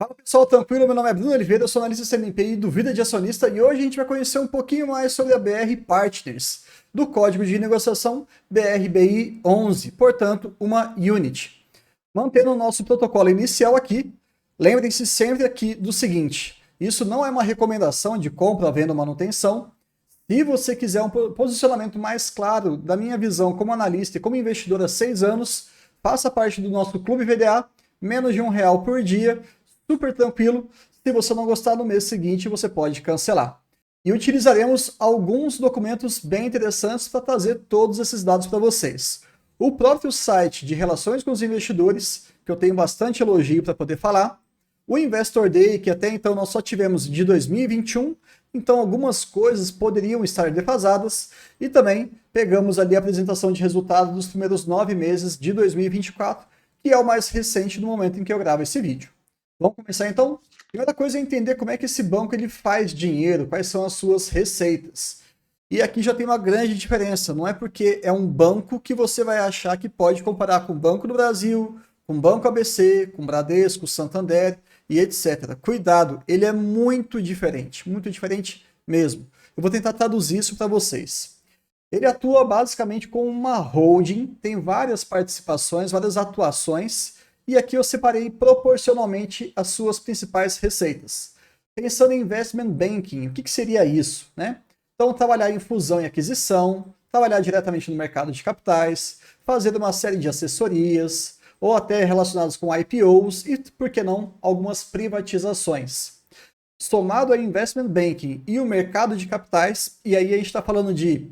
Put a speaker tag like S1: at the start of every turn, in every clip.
S1: Fala pessoal, tranquilo? Meu nome é Bruno Oliveira, eu sou analista CNPI do Vida de Acionista e hoje a gente vai conhecer um pouquinho mais sobre a BR Partners, do código de negociação BRBI 11, portanto, uma Unit. Mantendo o nosso protocolo inicial aqui, lembrem-se sempre aqui do seguinte, isso não é uma recomendação de compra, venda ou manutenção. Se você quiser um posicionamento mais claro da minha visão como analista e como investidor há 6 anos, faça parte do nosso Clube VDA, menos de R$ 1 por dia, super tranquilo. Se você não gostar, no mês seguinte você pode cancelar. E utilizaremos alguns documentos bem interessantes para trazer todos esses dados para vocês. O próprio site de relações com os investidores, que eu tenho bastante elogio para poder falar. O Investor Day, que até então nós só tivemos de 2021, então algumas coisas poderiam estar defasadas. E também pegamos ali a apresentação de resultados dos primeiros 9 meses de 2024, que é o mais recente no momento em que eu gravo esse vídeo. Vamos começar então? Primeira coisa é entender como é que esse banco ele faz dinheiro, quais são as suas receitas. E aqui já tem uma grande diferença, não é porque é um banco que você vai achar que pode comparar com o Banco do Brasil, com o Banco ABC, com o Bradesco, Santander e etc. Cuidado, ele é muito diferente mesmo. Eu vou tentar traduzir isso para vocês. Ele atua basicamente como uma holding, tem várias participações, várias atuações, e aqui eu separei proporcionalmente as suas principais receitas. Pensando em investment banking, o que seria isso, né? Então, trabalhar em fusão e aquisição, trabalhar diretamente no mercado de capitais, fazer uma série de assessorias, ou até relacionados com IPOs e, por que não, algumas privatizações. Somado a investment banking e o mercado de capitais, e aí a gente está falando de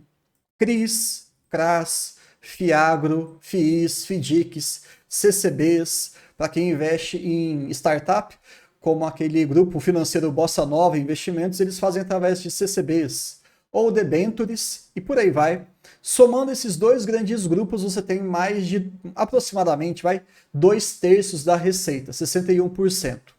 S1: CRIs, CRAs, FIAGRO, FIIs, FIDICs, CCBs, para quem investe em startup, como aquele grupo financeiro Bossa Nova Investimentos, eles fazem através de CCBs ou debentures e por aí vai. Somando esses dois grandes grupos, você tem mais de aproximadamente 2/3 da receita, 61%.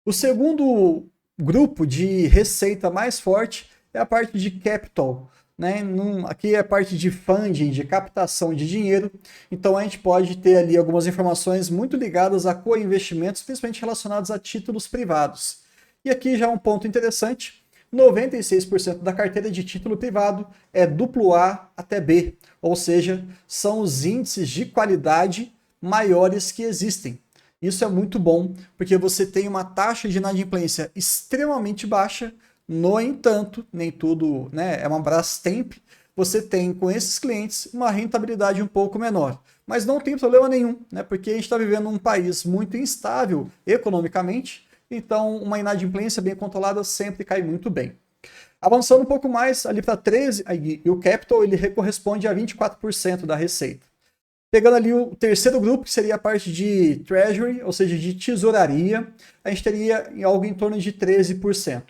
S1: O segundo grupo de receita mais forte é a parte de capital, né? Aqui é a parte de funding, de captação de dinheiro. Então a gente pode ter ali algumas informações muito ligadas a co-investimentos, principalmente relacionados a títulos privados. E aqui já um ponto interessante: 96% da carteira de título privado é AA até B, ou seja, são os índices de qualidade maiores que existem. Isso é muito bom, porque você tem uma taxa de inadimplência extremamente baixa. No entanto, nem tudo, né, é uma Brastemp, você tem com esses clientes uma rentabilidade um pouco menor. Mas não tem problema nenhum, né, porque a gente está vivendo um país muito instável economicamente, então uma inadimplência bem controlada sempre cai muito bem. Avançando um pouco mais, ali para 13%, e o capital ele corresponde a 24% da receita. Pegando ali o terceiro grupo, que seria a parte de treasury, ou seja, de tesouraria, a gente teria algo em torno de 13%.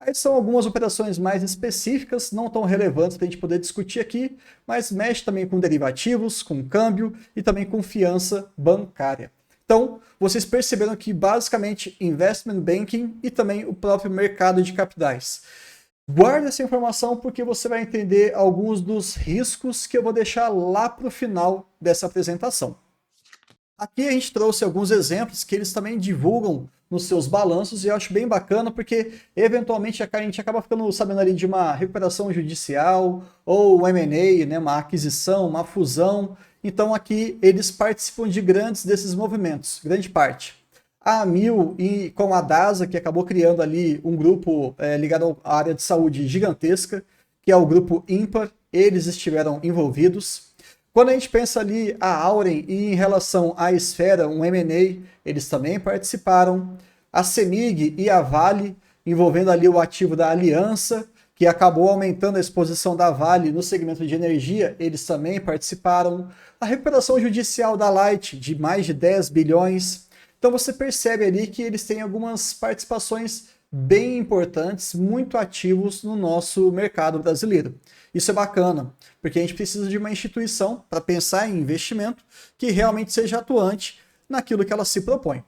S1: Aí são algumas operações mais específicas, não tão relevantes para a gente poder discutir aqui, mas mexe também com derivativos, com câmbio e também com fiança bancária. Então, vocês perceberam que basicamente investment banking e também o próprio mercado de capitais. Guarde essa informação porque você vai entender alguns dos riscos que eu vou deixar lá para o final dessa apresentação. Aqui a gente trouxe alguns exemplos que eles também divulgam nos seus balanços e eu acho bem bacana porque eventualmente a gente acaba ficando sabendo ali de uma recuperação judicial ou um M&A, né, uma aquisição, uma fusão. Então aqui eles participam de grandes desses movimentos, grande parte. A Amil e com a DASA, que acabou criando ali um grupo ligado à área de saúde gigantesca, que é o grupo Ímpar, eles estiveram envolvidos. Quando a gente pensa ali a Auren e em relação à Esfera, um M&A, eles também participaram. A CEMIG e a Vale, envolvendo ali o ativo da Aliança, que acabou aumentando a exposição da Vale no segmento de energia, eles também participaram. A recuperação judicial da Light, de mais de 10 bilhões. Então você percebe ali que eles têm algumas participações bem importantes, muito ativos no nosso mercado brasileiro. Isso é bacana, porque a gente precisa de uma instituição para pensar em investimento que realmente seja atuante naquilo que ela se propõe.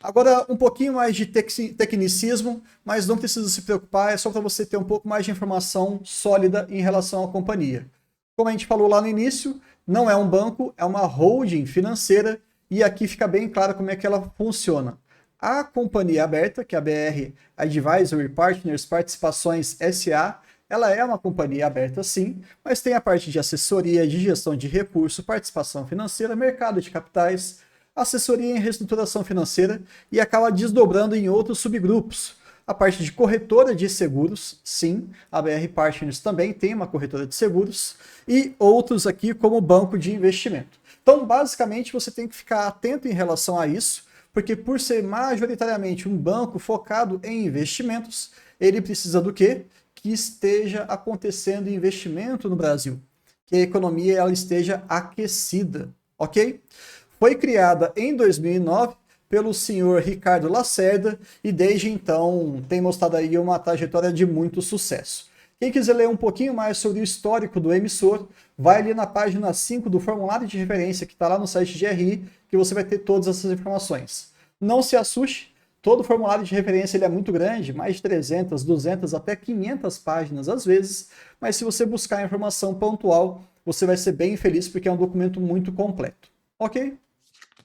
S1: Agora, um pouquinho mais de tecnicismo, mas não precisa se preocupar, é só para você ter um pouco mais de informação sólida em relação à companhia. Como a gente falou lá no início, não é um banco, é uma holding financeira, e aqui fica bem claro como é que ela funciona. A companhia aberta, que é a BR Advisory Partners Participações SA, ela é uma companhia aberta sim, mas tem a parte de assessoria, de gestão de recurso, participação financeira, mercado de capitais, assessoria em reestruturação financeira e acaba desdobrando em outros subgrupos. A parte de corretora de seguros, sim, a BR Partners também tem uma corretora de seguros, e outros aqui como banco de investimento. Então, basicamente, você tem que ficar atento em relação a isso, porque por ser majoritariamente um banco focado em investimentos, ele precisa do quê? Que esteja acontecendo investimento no Brasil, que a economia ela esteja aquecida, ok? Foi criada em 2009 pelo senhor Ricardo Lacerda e desde então tem mostrado aí uma trajetória de muito sucesso. Quem quiser ler um pouquinho mais sobre o histórico do emissor, vai ali na página 5 do formulário de referência que está lá no site de RI, que você vai ter todas essas informações. Não se assuste, todo formulário de referência ele é muito grande, mais de 300, 200, até 500 páginas às vezes, mas se você buscar informação pontual, você vai ser bem feliz porque é um documento muito completo. Ok?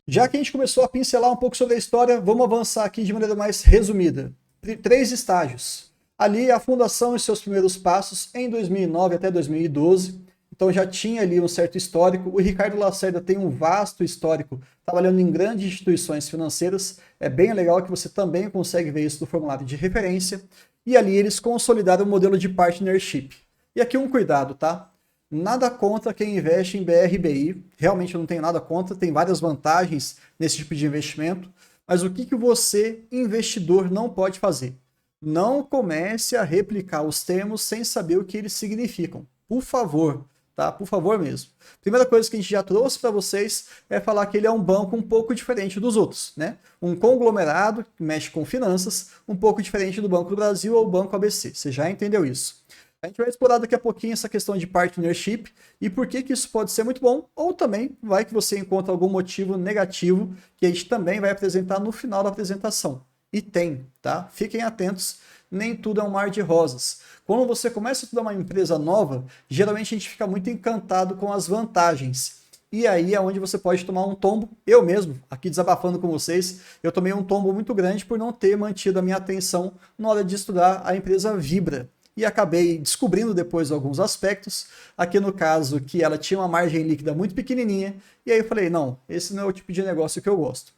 S1: Já que a gente começou a pincelar um pouco sobre a história, vamos avançar aqui de maneira mais resumida. 3 estágios. Ali a fundação e seus primeiros passos em 2009 até 2012. Então já tinha ali um certo histórico. O Ricardo Lacerda tem um vasto histórico trabalhando em grandes instituições financeiras. É bem legal que você também consegue ver isso no formulário de referência. E ali eles consolidaram o modelo de partnership. E aqui um cuidado, tá? Nada contra quem investe em BRBI, realmente eu não tenho nada contra, tem várias vantagens nesse tipo de investimento, mas o que você, investidor, não pode fazer? Não comece a replicar os termos sem saber o que eles significam. Por favor, tá? Por favor mesmo. Primeira coisa que a gente já trouxe para vocês é falar que ele é um banco um pouco diferente dos outros, né? Um conglomerado que mexe com finanças, um pouco diferente do Banco do Brasil ou Banco ABC. Você já entendeu isso? A gente vai explorar daqui a pouquinho essa questão de partnership e por que isso pode ser muito bom, ou também vai que você encontra algum motivo negativo que a gente também vai apresentar no final da apresentação. E tem, tá? Fiquem atentos, nem tudo é um mar de rosas. Quando você começa a estudar uma empresa nova, geralmente a gente fica muito encantado com as vantagens. E aí é onde você pode tomar um tombo. Eu mesmo, aqui desabafando com vocês, eu tomei um tombo muito grande por não ter mantido a minha atenção na hora de estudar a empresa Vibra. E acabei descobrindo depois alguns aspectos, aqui no caso que ela tinha uma margem líquida muito pequenininha, e aí eu falei, não, esse não é o tipo de negócio que eu gosto.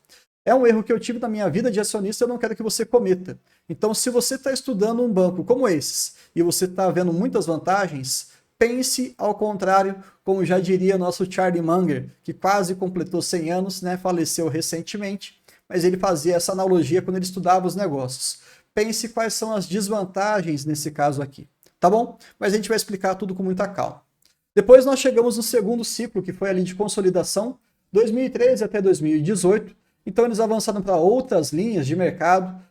S1: É um erro que eu tive na minha vida de acionista, eu não quero que você cometa. Então, se você está estudando um banco como esses, e você está vendo muitas vantagens, pense ao contrário, como já diria nosso Charlie Munger, que quase completou 100 anos, né, faleceu recentemente, mas ele fazia essa analogia quando ele estudava os negócios. Pense quais são as desvantagens nesse caso aqui, tá bom? Mas a gente vai explicar tudo com muita calma. Depois nós chegamos no segundo ciclo, que foi ali de consolidação, 2013 até 2018. Então eles avançaram para outras linhas de mercado,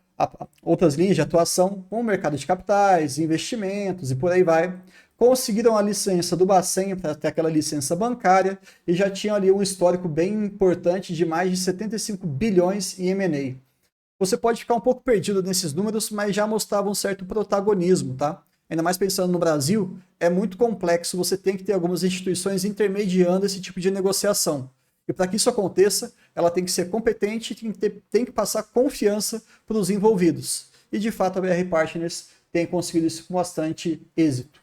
S1: outras linhas de atuação, como o mercado de capitais, investimentos e por aí vai. Conseguiram a licença do Bacen para ter aquela licença bancária e já tinham ali um histórico bem importante de mais de 75 bilhões em M&A. Você pode ficar um pouco perdido nesses números, mas já mostrava um certo protagonismo, tá? Ainda mais pensando no Brasil, é muito complexo, você tem que ter algumas instituições intermediando esse tipo de negociação. E para que isso aconteça, ela tem que ser competente e tem que passar confiança para os envolvidos. E de fato a BR Partners tem conseguido isso com bastante êxito.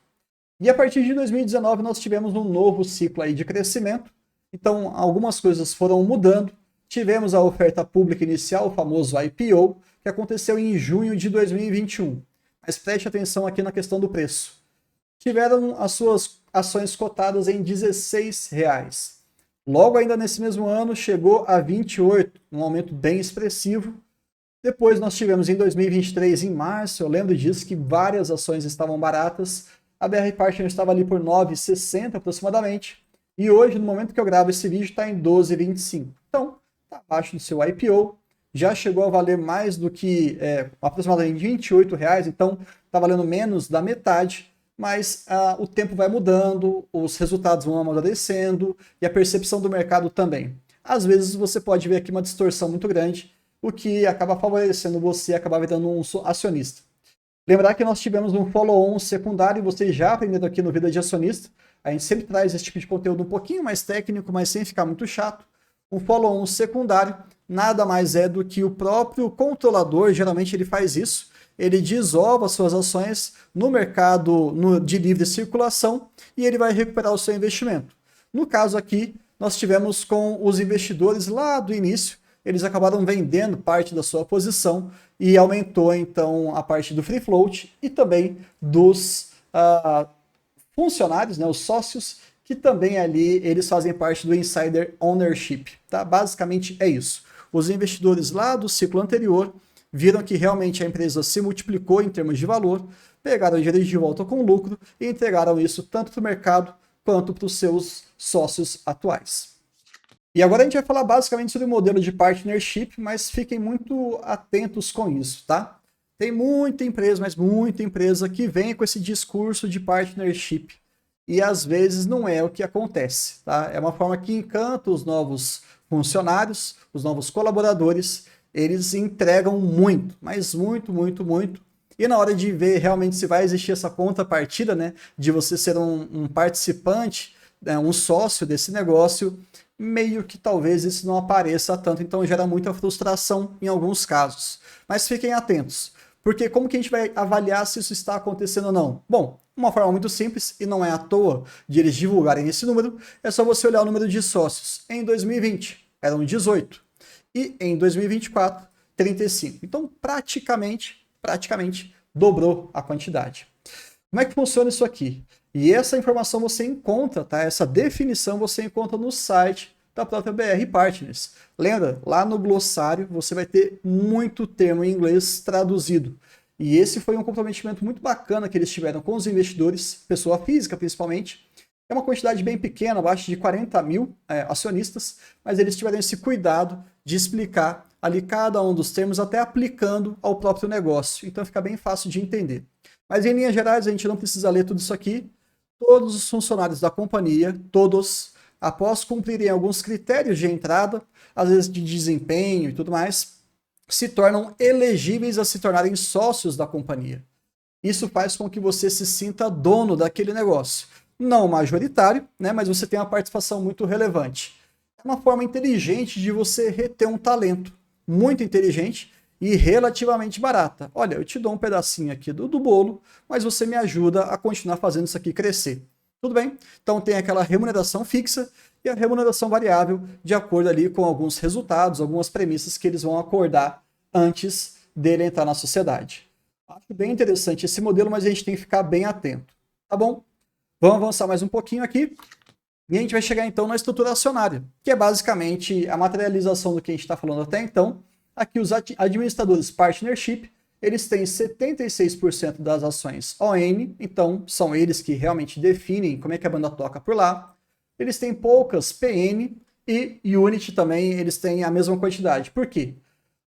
S1: E a partir de 2019 nós tivemos um novo ciclo aí de crescimento, então algumas coisas foram mudando. Tivemos a oferta pública inicial, o famoso IPO, que aconteceu em junho de 2021. Mas preste atenção aqui na questão do preço. Tiveram as suas ações cotadas em R$16. Logo ainda nesse mesmo ano chegou a 28, um aumento bem expressivo. Depois nós tivemos em 2023, em março, eu lembro disso, que várias ações estavam baratas. A BR Partners estava ali por R$ 9,60 aproximadamente. E hoje, no momento que eu gravo esse vídeo, está em R$ 12,25. Então, está abaixo do seu IPO, já chegou a valer mais do que aproximadamente R$28, então está valendo menos da metade, mas o tempo vai mudando, os resultados vão amadurecendo e a percepção do mercado também. Às vezes você pode ver aqui uma distorção muito grande, o que acaba favorecendo você acabar virando um acionista. Lembrar que nós tivemos um follow-on secundário, vocês já aprenderam aqui no Vida de Acionista, a gente sempre traz esse tipo de conteúdo um pouquinho mais técnico, mas sem ficar muito chato. Um follow-on secundário nada mais é do que o próprio controlador, geralmente ele faz isso, ele desova suas ações no mercado de livre circulação e ele vai recuperar o seu investimento. No caso aqui, nós tivemos com os investidores lá do início, eles acabaram vendendo parte da sua posição e aumentou então a parte do free float e também dos funcionários, né, os sócios, que também ali eles fazem parte do insider ownership, tá? Basicamente é isso. Os investidores lá do ciclo anterior viram que realmente a empresa se multiplicou em termos de valor, pegaram o dinheiro de volta com lucro e entregaram isso tanto para o mercado quanto para os seus sócios atuais. E agora a gente vai falar basicamente sobre o modelo de partnership, mas fiquem muito atentos com isso, tá? Tem muita empresa, mas muita empresa que vem com esse discurso de partnership e às vezes não é o que acontece, tá? É uma forma que encanta os novos funcionários, os novos colaboradores, eles entregam muito, mas muito, muito, muito. E na hora de ver realmente se vai existir essa contrapartida, né, de você ser um participante, né, um sócio desse negócio, meio que talvez isso não apareça tanto, então gera muita frustração em alguns casos. Mas fiquem atentos, porque como que a gente vai avaliar se isso está acontecendo ou não? Bom, uma forma muito simples, e não é à toa de eles divulgarem esse número, é só você olhar o número de sócios. Em 2020, eram 18. E em 2024, 35. Então, praticamente dobrou a quantidade. Como é que funciona isso aqui? E essa informação você encontra, tá? Essa definição você encontra no site da própria BR Partners. Lembra? Lá no glossário você vai ter muito termo em inglês traduzido. E esse foi um comprometimento muito bacana que eles tiveram com os investidores, pessoa física principalmente. É uma quantidade bem pequena, abaixo de 40 mil acionistas, mas eles tiveram esse cuidado de explicar ali cada um dos termos, até aplicando ao próprio negócio. Então fica bem fácil de entender. Mas em linhas gerais, a gente não precisa ler tudo isso aqui. Todos os funcionários da companhia, todos, após cumprirem alguns critérios de entrada, às vezes de desempenho e tudo mais, se tornam elegíveis a se tornarem sócios da companhia. Isso faz com que você se sinta dono daquele negócio. Não majoritário, né, mas você tem uma participação muito relevante. É uma forma inteligente de você reter um talento, muito inteligente e relativamente barata. Olha, eu te dou um pedacinho aqui do bolo, mas você me ajuda a continuar fazendo isso aqui crescer. Tudo bem? Então tem aquela remuneração fixa e a remuneração variável de acordo ali com alguns resultados, algumas premissas que eles vão acordar antes dele entrar na sociedade. Acho bem interessante esse modelo, mas a gente tem que ficar bem atento. Tá bom? Vamos avançar mais um pouquinho aqui. E a gente vai chegar então na estrutura acionária, que é basicamente a materialização do que a gente está falando até então. Aqui os administradores partnership, eles têm 76% das ações ON, então são eles que realmente definem como é que a banda toca por lá. Eles têm poucas PN e Unit também, eles têm a mesma quantidade. Por quê?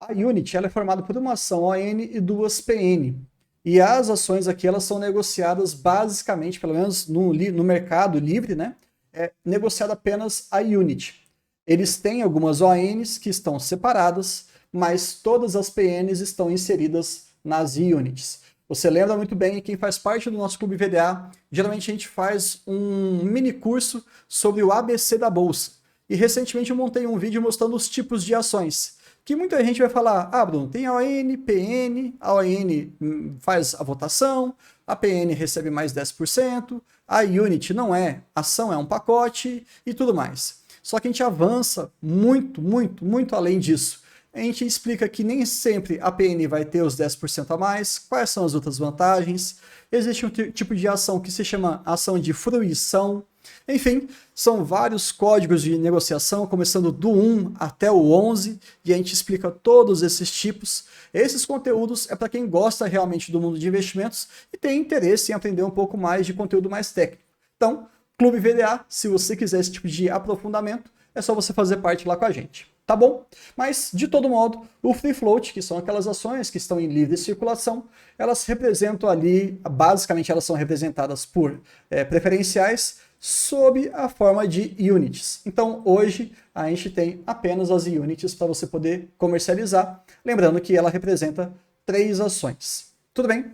S1: A Unit ela é formada por uma ação ON e duas PN. E as ações aqui elas são negociadas basicamente, pelo menos no mercado livre, né? É negociada apenas a Unit. Eles têm algumas ONs que estão separadas, mas todas as PNs estão inseridas nas Units. Você lembra muito bem, quem faz parte do nosso Clube VDA, geralmente a gente faz um mini curso sobre o ABC da Bolsa. E recentemente eu montei um vídeo mostrando os tipos de ações. Que muita gente vai falar, Bruno, tem ON, PN, a ON faz a votação, a PN recebe mais 10%, a Unit não é, ação é um pacote e tudo mais. Só que a gente avança muito, muito, muito além disso. A gente explica que nem sempre a PN vai ter os 10% a mais, quais são as outras vantagens. Existe um tipo de ação que se chama ação de fruição. Enfim, são vários códigos de negociação, começando do 1 até o 11, e a gente explica todos esses tipos. Esses conteúdos é para quem gosta realmente do mundo de investimentos e tem interesse em aprender um pouco mais de conteúdo mais técnico. Então, Clube VDA, se você quiser esse tipo de aprofundamento, é só você fazer parte lá com a gente. Tá bom? Mas, de todo modo, o Free Float, que são aquelas ações que estão em livre circulação, elas representam ali, basicamente elas são representadas por preferenciais sob a forma de units. Então, hoje, a gente tem apenas as units para você poder comercializar, lembrando que ela representa 3 ações. Tudo bem?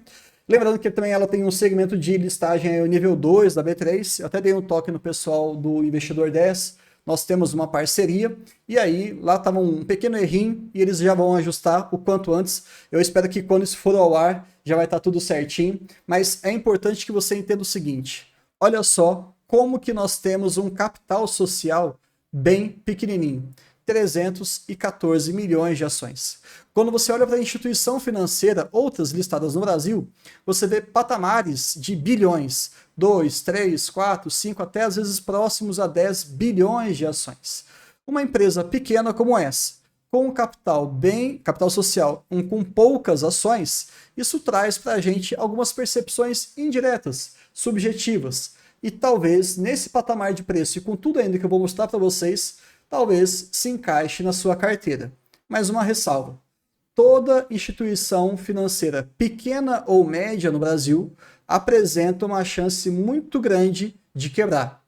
S1: Lembrando que também ela tem um segmento de listagem, o nível 2 da B3, eu até dei um toque no pessoal do Investidor 10, nós temos uma parceria, e aí lá estava um pequeno errinho, e eles já vão ajustar o quanto antes. Eu espero que quando isso for ao ar, já vai estar tudo certinho, mas é importante que você entenda o seguinte, olha só como que nós temos um capital social bem pequenininho, 314 milhões de ações. Quando você olha para a instituição financeira, outras listadas no Brasil, você vê patamares de bilhões, 2, 3, 4, 5, até às vezes próximos a 10 bilhões de ações. Uma empresa pequena como essa, com um capital social, com poucas ações, isso traz para a gente algumas percepções indiretas, subjetivas, e talvez nesse patamar de preço e com tudo ainda que eu vou mostrar para vocês, talvez se encaixe na sua carteira. Mais uma ressalva, toda instituição financeira, pequena ou média no Brasil, apresenta uma chance muito grande de quebrar.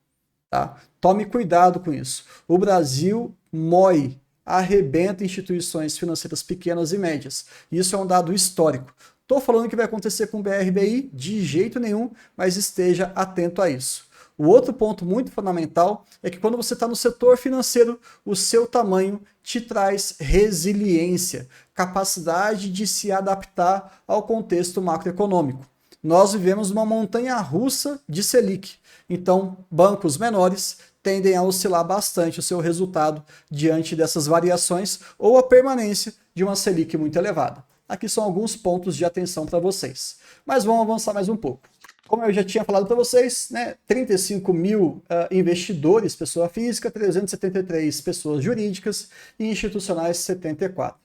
S1: Tá? Tome cuidado com isso. O Brasil mói, arrebenta instituições financeiras pequenas e médias. Isso é um dado histórico. Estou falando que vai acontecer com o BRBI de jeito nenhum, mas esteja atento a isso. O outro ponto muito fundamental é que quando você está no setor financeiro, o seu tamanho te traz resiliência, capacidade de se adaptar ao contexto macroeconômico. Nós vivemos uma montanha-russa de Selic, então bancos menores tendem a oscilar bastante o seu resultado diante dessas variações ou a permanência de uma Selic muito elevada. Aqui são alguns pontos de atenção para vocês. Mas vamos avançar mais um pouco. Como eu já tinha falado para vocês, né, 35 mil investidores, pessoa física, 373 pessoas jurídicas e institucionais 74.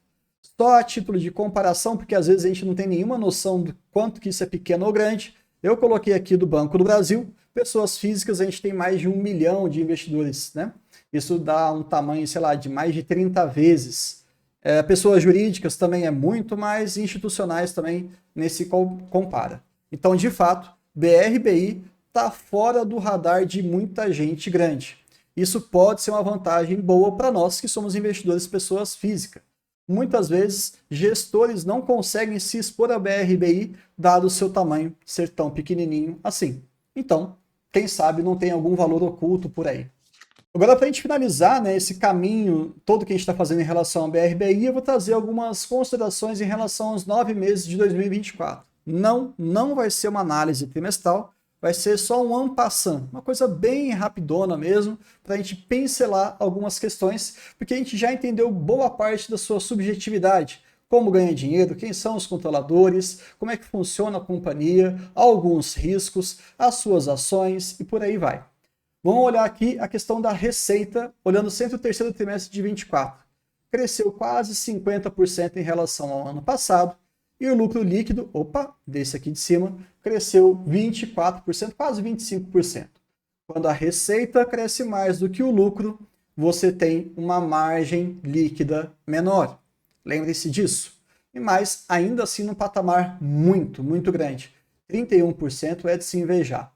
S1: Só a título de comparação, porque às vezes a gente não tem nenhuma noção do quanto que isso é pequeno ou grande, eu coloquei aqui do Banco do Brasil, pessoas físicas a gente tem mais de 1 milhão de investidores, né? Isso dá um tamanho, sei lá, de mais de 30 vezes. Pessoas jurídicas também é muito mais, institucionais também nesse compara. Então, de fato, BRBI está fora do radar de muita gente grande. Isso pode ser uma vantagem boa para nós que somos investidores pessoas físicas. Muitas vezes, gestores não conseguem se expor a BRBI, dado o seu tamanho ser tão pequenininho assim. Então, quem sabe não tem algum valor oculto por aí. Agora, para a gente finalizar, né, esse caminho todo que a gente está fazendo em relação ao BRBI, eu vou trazer algumas considerações em relação aos 9 meses de 2024. Não vai ser uma análise trimestral, vai ser só um en passant, uma coisa bem rapidona mesmo, para a gente pincelar algumas questões, porque a gente já entendeu boa parte da sua subjetividade, como ganha dinheiro, quem são os controladores, como é que funciona a companhia, alguns riscos, as suas ações e por aí vai. Vamos olhar aqui a questão da receita, olhando sempre o terceiro trimestre de 24. Cresceu quase 50% em relação ao ano passado, e o lucro líquido, desse aqui de cima, cresceu 24%, quase 25%. Quando a receita cresce mais do que o lucro, você tem uma margem líquida menor. Lembre-se disso. Mas ainda assim num patamar muito, muito grande. 31% é de se invejar.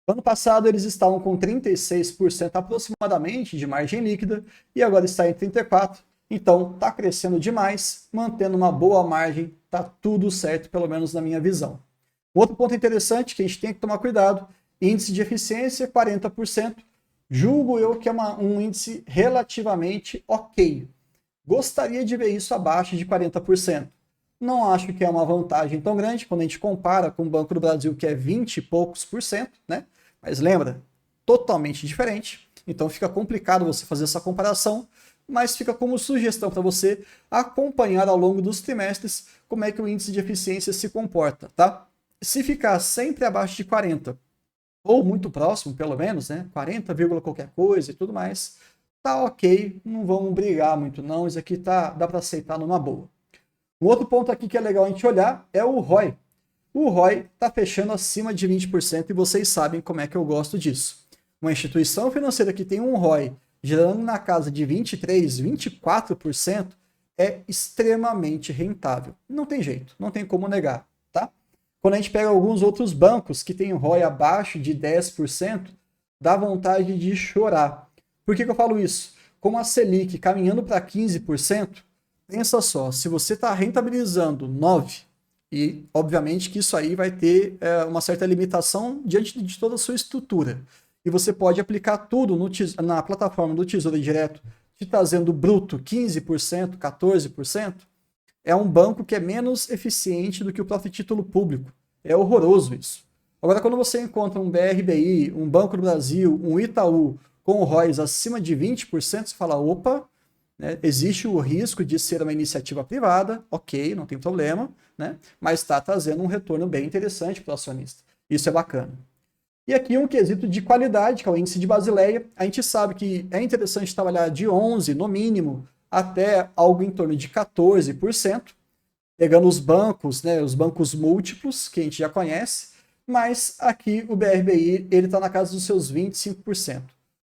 S1: Ano passado eles estavam com 36% aproximadamente de margem líquida e agora está em 34%. Então está crescendo demais, mantendo uma boa margem, está tudo certo, pelo menos na minha visão. Outro ponto interessante que a gente tem que tomar cuidado, índice de eficiência 40%, julgo eu que é um índice relativamente ok. Gostaria de ver isso abaixo de 40%. Não acho que é uma vantagem tão grande quando a gente compara com o Banco do Brasil, que é 20 e poucos por cento, né? Mas lembra, totalmente diferente. Então fica complicado você fazer essa comparação, mas fica como sugestão para você acompanhar ao longo dos trimestres como é que o índice de eficiência se comporta, tá? Se ficar sempre abaixo de 40, ou muito próximo, pelo menos, né? 40, qualquer coisa e tudo mais, tá ok, não vamos brigar muito não, isso aqui dá para aceitar numa boa. Um outro ponto aqui que é legal a gente olhar é o ROI. O ROI está fechando acima de 20% e vocês sabem como é que eu gosto disso. Uma instituição financeira que tem um ROI gerando na casa de 23%, 24% é extremamente rentável. Não tem jeito, não tem como negar, tá? Quando a gente pega alguns outros bancos que têm um ROI abaixo de 10%, dá vontade de chorar. Por que eu falo isso? Como a Selic caminhando para 15%, pensa só, se você está rentabilizando 9%, e obviamente que isso aí vai ter uma certa limitação diante de toda a sua estrutura. e você pode aplicar tudo na plataforma do Tesouro Direto, te trazendo bruto 15%, 14%, é um banco que é menos eficiente do que o próprio título público. É horroroso isso. Agora, quando você encontra um BRBI, um Banco do Brasil, um Itaú com ROIs acima de 20%, você fala, opa, né, existe o risco de ser uma iniciativa privada, ok, não tem problema, né, mas está trazendo um retorno bem interessante para o acionista. Isso é bacana. E aqui um quesito de qualidade, que é o índice de Basileia. A gente sabe que é interessante trabalhar de 11% no mínimo até algo em torno de 14%, pegando os bancos, né, os bancos múltiplos, que a gente já conhece, mas aqui o BRBI está na casa dos seus 25%.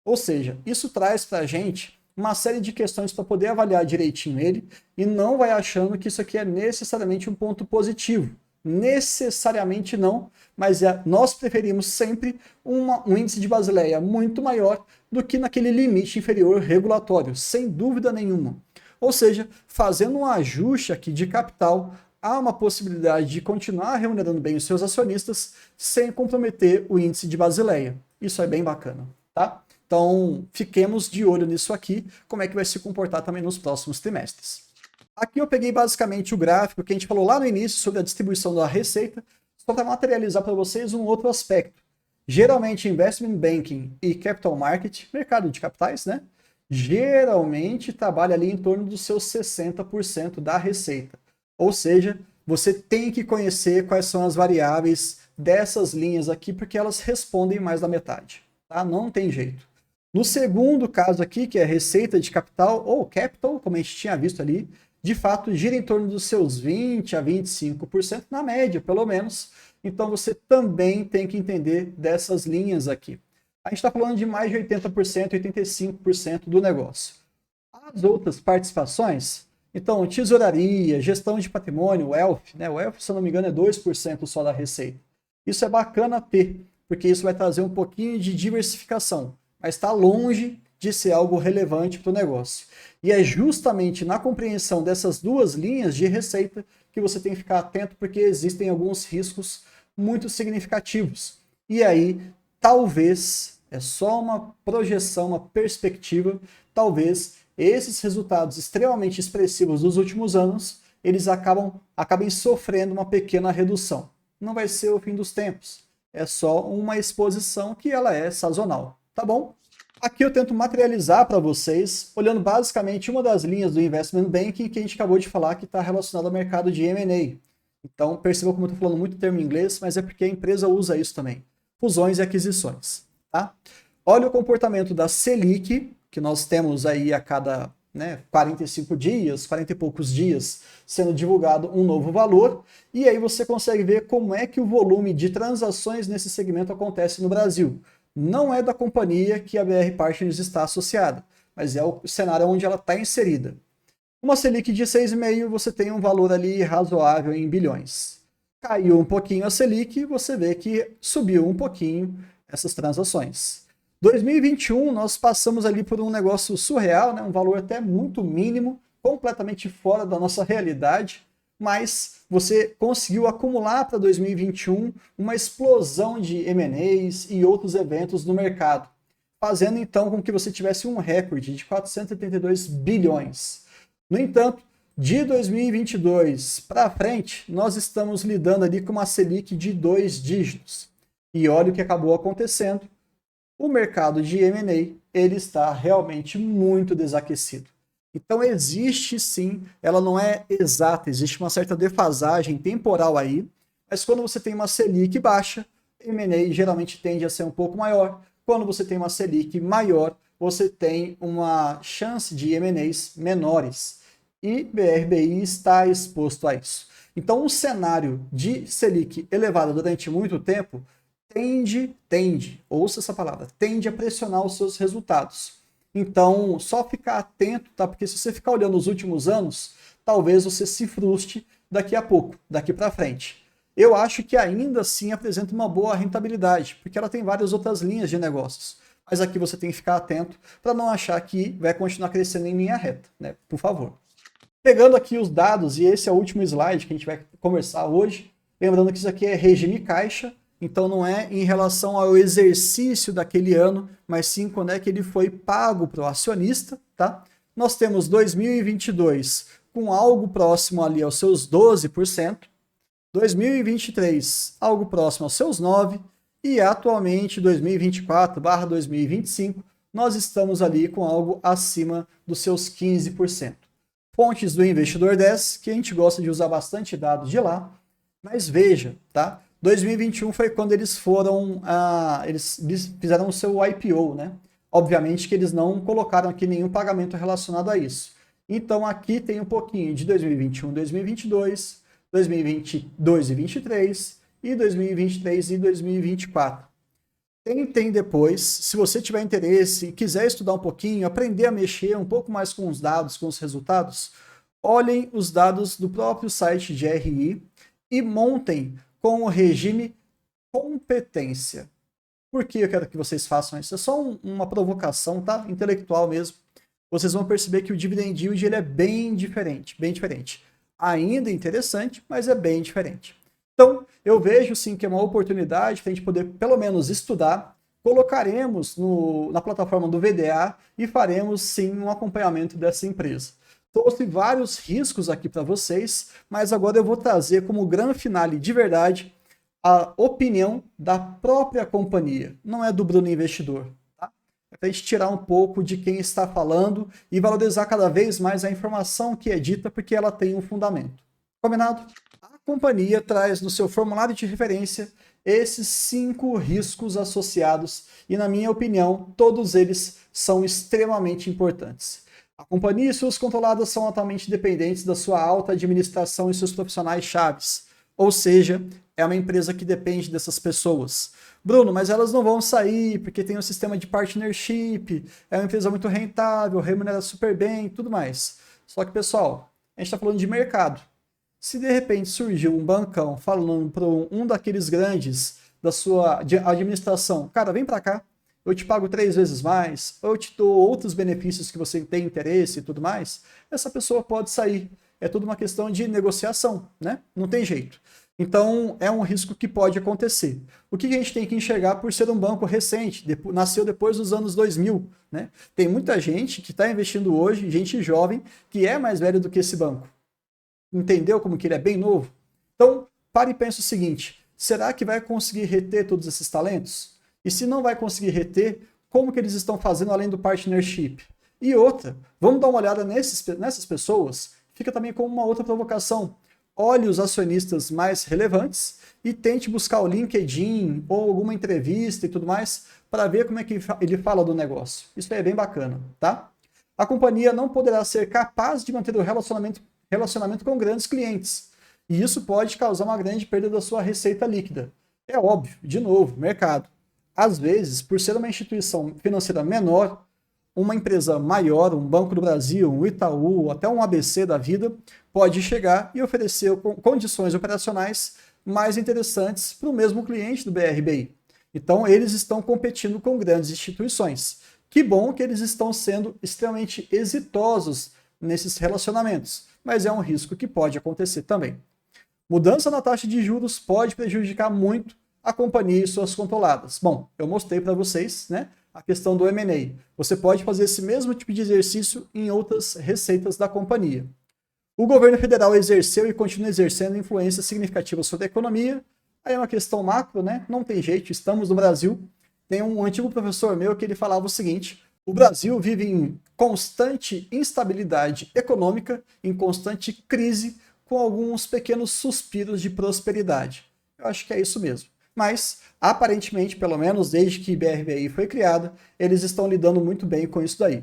S1: Ou seja, isso traz para a gente uma série de questões para poder avaliar direitinho ele e não vai achando que isso aqui é necessariamente um ponto positivo. Necessariamente não, mas nós preferimos sempre um índice de Basileia muito maior do que naquele limite inferior regulatório, sem dúvida nenhuma. Ou seja, fazendo um ajuste aqui de capital, há uma possibilidade de continuar remunerando bem os seus acionistas sem comprometer o índice de Basileia. Isso é bem bacana, tá? Então, fiquemos de olho nisso aqui, como é que vai se comportar também nos próximos trimestres. Aqui eu peguei basicamente o gráfico que a gente falou lá no início sobre a distribuição da receita, só para materializar para vocês um outro aspecto. Geralmente, investment banking e capital market, mercado de capitais, né? Geralmente trabalha ali em torno dos seus 60% da receita. Ou seja, você tem que conhecer quais são as variáveis dessas linhas aqui, porque elas respondem mais da metade, tá? Não tem jeito. No segundo caso aqui, que é receita de capital, ou capital, como a gente tinha visto ali, de fato gira em torno dos seus 20% a 25%, na média, pelo menos. Então você também tem que entender dessas linhas aqui. A gente está falando de mais de 80%, 85% do negócio. As outras participações, então, tesouraria, gestão de patrimônio, wealth, né? O wealth, se eu não me engano, é 2% só da receita. Isso é bacana ter, porque isso vai trazer um pouquinho de diversificação, mas está longe de ser algo relevante para o negócio. E é justamente na compreensão dessas duas linhas de receita que você tem que ficar atento, porque existem alguns riscos muito significativos. E aí, talvez, é só uma projeção, uma perspectiva, talvez esses resultados extremamente expressivos dos últimos anos, eles acabem sofrendo uma pequena redução. Não vai ser o fim dos tempos. É só uma exposição que ela é sazonal, tá bom? Aqui eu tento materializar para vocês, olhando basicamente uma das linhas do Investment Banking que a gente acabou de falar que está relacionado ao mercado de M&A. Então, percebam como eu estou falando muito termo em inglês, mas é porque a empresa usa isso também. Fusões e aquisições, tá? Olha o comportamento da Selic, que nós temos aí a cada 45 dias, 40 e poucos dias, sendo divulgado um novo valor, e aí você consegue ver como é que o volume de transações nesse segmento acontece no Brasil. Não é da companhia que a BR Partners está associada, mas é o cenário onde ela está inserida. Uma Selic de 6,5, você tem um valor ali razoável em bilhões. Caiu um pouquinho a Selic, você vê que subiu um pouquinho essas transações. 2021, nós passamos ali por um negócio surreal, né? Um valor até muito mínimo, completamente fora da nossa realidade, mas você conseguiu acumular para 2021 uma explosão de M&As e outros eventos no mercado, fazendo então com que você tivesse um recorde de 482 bilhões. No entanto, de 2022 para frente, nós estamos lidando ali com uma Selic de 2 dígitos. E olha o que acabou acontecendo. O mercado de M&A, ele está realmente muito desaquecido. Então existe sim, ela não é exata, existe uma certa defasagem temporal aí, mas quando você tem uma Selic baixa, M&A geralmente tende a ser um pouco maior. Quando você tem uma Selic maior, você tem uma chance de M&As menores. E BRBI está exposto a isso. Então um cenário de Selic elevada durante muito tempo ouça essa palavra, tende a pressionar os seus resultados. Então, só ficar atento, tá? Porque se você ficar olhando os últimos anos, talvez você se frustre daqui a pouco, daqui para frente. Eu acho que ainda assim apresenta uma boa rentabilidade, porque ela tem várias outras linhas de negócios. Mas aqui você tem que ficar atento para não achar que vai continuar crescendo em linha reta, né? Por favor. Pegando aqui os dados, e esse é o último slide que a gente vai conversar hoje, lembrando que isso aqui é regime caixa, Então não é em relação ao exercício daquele ano, mas sim quando é que ele foi pago para o acionista, tá? Nós temos 2022 com algo próximo ali aos seus 12%, 2023 algo próximo aos seus 9%, e atualmente 2024/2025 nós estamos ali com algo acima dos seus 15%. Fontes do Investidor 10, que a gente gosta de usar bastante dados de lá, mas veja, tá? 2021 foi quando eles foram, eles fizeram o seu IPO, né? Obviamente que eles não colocaram aqui nenhum pagamento relacionado a isso. Então aqui tem um pouquinho de 2021, 2022, 2022 e 2023 e 2023 e 2024. Tentem depois, se você tiver interesse e quiser estudar um pouquinho, aprender a mexer um pouco mais com os dados, com os resultados, olhem os dados do próprio site de RI e montem com o regime competência. Por que eu quero que vocês façam isso? É só uma provocação, tá? Intelectual mesmo. Vocês vão perceber que o dividend yield ele é bem diferente, bem diferente. Ainda interessante, mas é bem diferente. Então, eu vejo sim que é uma oportunidade para a gente poder pelo menos estudar. Colocaremos na plataforma do VDA e faremos sim um acompanhamento dessa empresa. Trouxe vários riscos aqui para vocês, mas agora eu vou trazer como grande finale de verdade a opinião da própria companhia, não é do Bruno Investidor. Tá? É para a gente tirar um pouco de quem está falando e valorizar cada vez mais a informação que é dita, porque ela tem um fundamento. Combinado? A companhia traz no seu formulário de referência esses 5 riscos associados e, na minha opinião, todos eles são extremamente importantes. A companhia e suas controladas são atualmente dependentes da sua alta administração e seus profissionais chaves. Ou seja, é uma empresa que depende dessas pessoas. Bruno, mas elas não vão sair porque tem um sistema de partnership, é uma empresa muito rentável, remunera super bem e tudo mais. Só que, pessoal, a gente está falando de mercado. Se de repente surgiu um bancão falando para um daqueles grandes da sua administração, cara, vem para cá, eu te pago 3 vezes mais, ou eu te dou outros benefícios que você tem interesse e tudo mais, essa pessoa pode sair. É tudo uma questão de negociação, né? Não tem jeito. Então, é um risco que pode acontecer. O que a gente tem que enxergar por ser um banco recente, nasceu depois dos anos 2000, né? Tem muita gente que está investindo hoje, gente jovem, que é mais velho do que esse banco. Entendeu como que ele é bem novo? Então, pare e pense o seguinte, será que vai conseguir reter todos esses talentos? E se não vai conseguir reter, como que eles estão fazendo além do partnership? E outra, vamos dar uma olhada nessas pessoas, fica também como uma outra provocação. Olhe os acionistas mais relevantes e tente buscar o LinkedIn ou alguma entrevista e tudo mais para ver como é que ele fala do negócio. Isso aí é bem bacana, tá? A companhia não poderá ser capaz de manter o relacionamento com grandes clientes. E isso pode causar uma grande perda da sua receita líquida. É óbvio, de novo, mercado. Às vezes, por ser uma instituição financeira menor, uma empresa maior, um Banco do Brasil, um Itaú, até um ABC da vida, pode chegar e oferecer condições operacionais mais interessantes para o mesmo cliente do BRBI. Então, eles estão competindo com grandes instituições. Que bom que eles estão sendo extremamente exitosos nesses relacionamentos, mas é um risco que pode acontecer também. Mudança na taxa de juros pode prejudicar muito a companhia e suas controladas. Bom, eu mostrei para vocês, né, a questão do M&A. Você pode fazer esse mesmo tipo de exercício em outras receitas da companhia. O governo federal exerceu e continua exercendo influência significativa sobre a economia. Aí é uma questão macro, né? Não tem jeito, estamos no Brasil. Tem um antigo professor meu que ele falava o seguinte: o Brasil vive em constante instabilidade econômica, em constante crise, com alguns pequenos suspiros de prosperidade. Eu acho que é isso mesmo. Mas, aparentemente, pelo menos desde que BRBI foi criada, eles estão lidando muito bem com isso daí.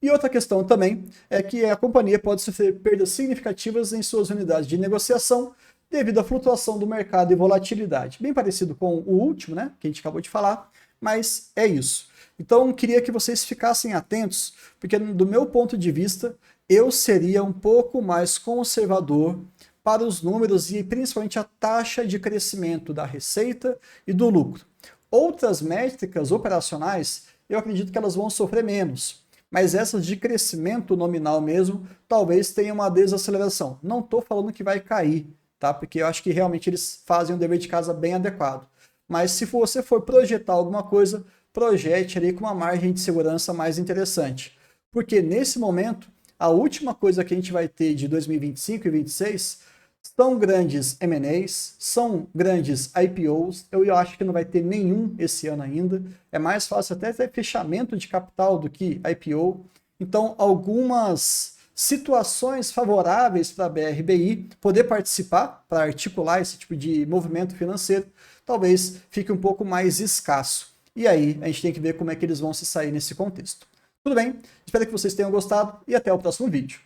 S1: E outra questão também é que a companhia pode sofrer perdas significativas em suas unidades de negociação devido à flutuação do mercado e volatilidade. Bem parecido com o último, né, que a gente acabou de falar, mas é isso. Então, queria que vocês ficassem atentos, porque do meu ponto de vista, eu seria um pouco mais conservador para os números e principalmente a taxa de crescimento da receita e do lucro. Outras métricas operacionais, eu acredito que elas vão sofrer menos, mas essas de crescimento nominal mesmo, talvez tenha uma desaceleração. Não estou falando que vai cair, tá? Porque eu acho que realmente eles fazem um dever de casa bem adequado. mas se você for projetar alguma coisa, projete ali com uma margem de segurança mais interessante. Porque nesse momento, a última coisa que a gente vai ter de 2025 e 2026 são grandes M&As, são grandes IPOs, eu acho que não vai ter nenhum esse ano ainda, é mais fácil até ter fechamento de capital do que IPO, então algumas situações favoráveis para a BRBI poder participar, para articular esse tipo de movimento financeiro, talvez fique um pouco mais escasso. E aí a gente tem que ver como é que eles vão se sair nesse contexto. Tudo bem? Espero que vocês tenham gostado e até o próximo vídeo.